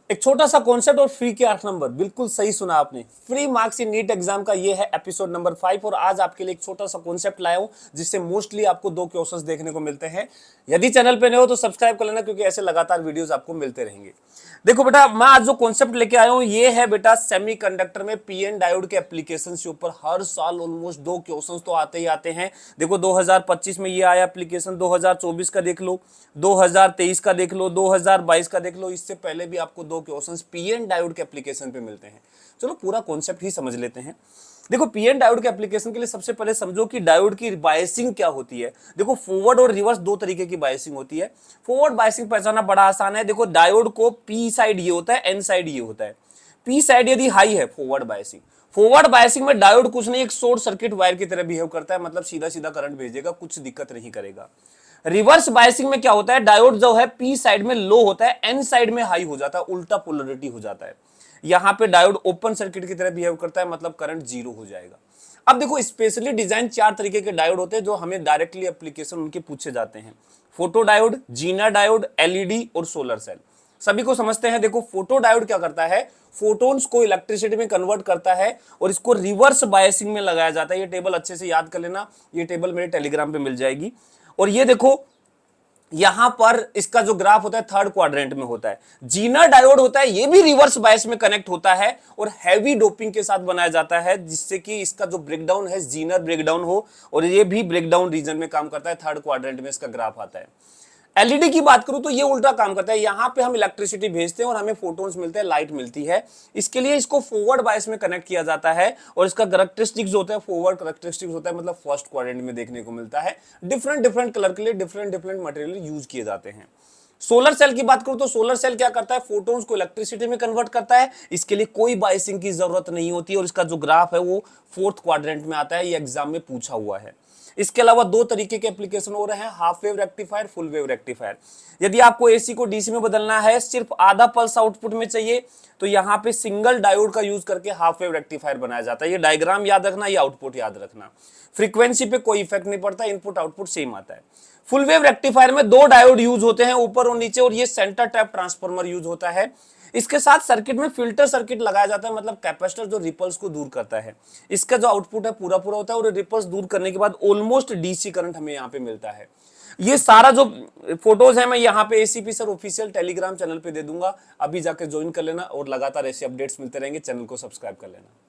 एक छोटा सा कॉन्सेप्ट और फ्री के 8 नंबर, बिल्कुल सही सुना आपने। Free marks in NEET exam का ये है एपिसोड नंबर 5 और आज आपके लिए एक छोटा सा कॉन्सेप्ट लाया हूं जिससे मोस्टली आपको 2 क्वेश्चंस देखने को मिलते हैं। यदि चैनल पे नए हो तो सब्सक्राइब कर लेना क्योंकि ऐसे लगातार वीडियोस आपको मिलते रहेंगे। देखो बेटा, मैं आज जो कॉन्सेप्ट लेके आया हूं ये है बेटा सेमीकंडक्टर में पीएन डायोड के एप्लीकेशन के ऊपर हर साल ऑलमोस्ट 2 क्वेश्चंस तो आते ही आते हैं। देखो 2025 में ये आया एप्लीकेशन, 2024 का देख लो, 2023 का देख लो, 2022 का देख लो। इससे पहले भी आपको 2 क्वेश्चंस पीएन डायोड के एप्लीकेशन पे मिलते हैं। चलो पूरा कॉन्सेप्ट ही समझ लेते हैं। देखो पीएन डायोड के एप्लीकेशन के लिए सबसे पहले समझो कि डायोड की बायसिंग क्या होती है। देखो फॉरवर्ड और रिवर्स 2 तरीके की बायसिंग होती है। फॉरवर्ड बायसिंग पहचानना बड़ा आसान है। देखो डायोड को पी साइड ये होता है, एन साइड ये होता है। पी साइड यदि हाई है फॉरवर्ड बायसिंग, फॉरवर्ड बायसिंग में डायोड कुछ नहीं, एक शॉर्ट सर्किट वायर की तरह बिहेव करता है, मतलब सीधा सीधा करंट भेजेगा, कुछ दिक्कत नहीं करेगा। रिवर्स बायसिंग में क्या होता है, डायोड जो है पी साइड में लो होता है, एन साइड में हाई हो जाता है, उल्टा पोलरिटी हो जाता है। यहां पे डायोड ओपन सर्किट की तरह बिहेव करता है, मतलब करंट जीरो हो जाएगा। अब देखो स्पेशली डिजाइन 4 तरीके के डायोड होते हैं जो हमें डायरेक्टली एप्लीकेशन उनके पूछे जाते हैं। Photo diode, Zener diode, LED और सोलर सेल। सभी को समझते हैं। देखो फोटो डायोड क्या करता है, फोटोन्स को इलेक्ट्रिसिटी में कन्वर्ट करता है और इसको रिवर्स बायसिंग में लगाया जाता है। ये टेबल अच्छे से याद कर लेना, ये टेबल मेरे टेलीग्राम पे मिल जाएगी। और ये देखो यहां पर इसका जो ग्राफ होता है थर्ड क्वाड्रेंट में होता है। जीना डायोड होता है, ये भी रिवर्स बायस में कनेक्ट होता है और हैवी डोपिंग के साथ बनाया जाता है जिससे कि इसका जो ब्रेकडाउन है जीनर ब्रेकडाउन हो, और ये भी ब्रेकडाउन रीजन में काम करता है। थर्ड क्वाड्रेंट में इसका ग्राफ आता है। एलईडी की बात करूं तो ये उल्टा काम करता है। यहां पे हम इलेक्ट्रिसिटी भेजते हैं और हमें फोटोन्स मिलते हैं, लाइट मिलती है। इसके लिए इसको फॉरवर्ड बायस में कनेक्ट किया जाता है और इसका कैरेक्टरिस्टिक्स होता है फॉरवर्ड कैरेक्टरिस्टिक्स होता है, मतलब फर्स्ट क्वाड्रेंट में देखने को मिलता है। डिफरेंट डिफरेंट कलर के लिए डिफरेंट डिफरेंट मटेरियल यूज किए जाते हैं। सोलर सेल की बात करूं तो सोलर सेल क्या करता है, फोटोन्स को इलेक्ट्रिसिटी में कन्वर्ट करता है। इसके लिए कोई बायसिंग की जरूरत नहीं होती और इसका जो ग्राफ है वो फोर्थ क्वाड्रेंट में आता है। ये एग्जाम में पूछा हुआ है। इसके अलावा 2 तरीके के एप्लीकेशन हो रहे हैं, half wave rectifier, full wave rectifier. यदि आपको एसी को डीसी में बदलना है, सिर्फ आधा पल्स आउटपुट में चाहिए, तो यहां पे सिंगल डायोड का यूज करके हाफ वेव रेक्टिफायर बनाया जाता है। ये डायग्राम याद रखना, ये आउटपुट याद रखना। फ्रीक्वेंसी पे कोई इफेक्ट नहीं पड़ता, इनपुट आउटपुट सेम आता है। फुल वेव रेक्टिफायर में 2 डायोड यूज होते हैं, ऊपर और नीचे, और ये सेंटर टैप ट्रांसफार्मर यूज होता है। इसके साथ सर्किट में फिल्टर सर्किट लगाया जाता है, मतलब कैपेसिटर जो रिपल्स को दूर करता है। इसका जो आउटपुट है पूरा पूरा होता है और रिपल्स दूर करने के बाद ऑलमोस्ट डीसी करंट हमें यहाँ पे मिलता है। ये सारा जो फोटोज है मैं यहाँ पे ACP sir official Telegram channel पे दे दूंगा, अभी जाकर ज्वाइन कर लेना और लगातार ऐसे अपडेट्स मिलते रहेंगे। चैनल को सब्सक्राइब कर लेना।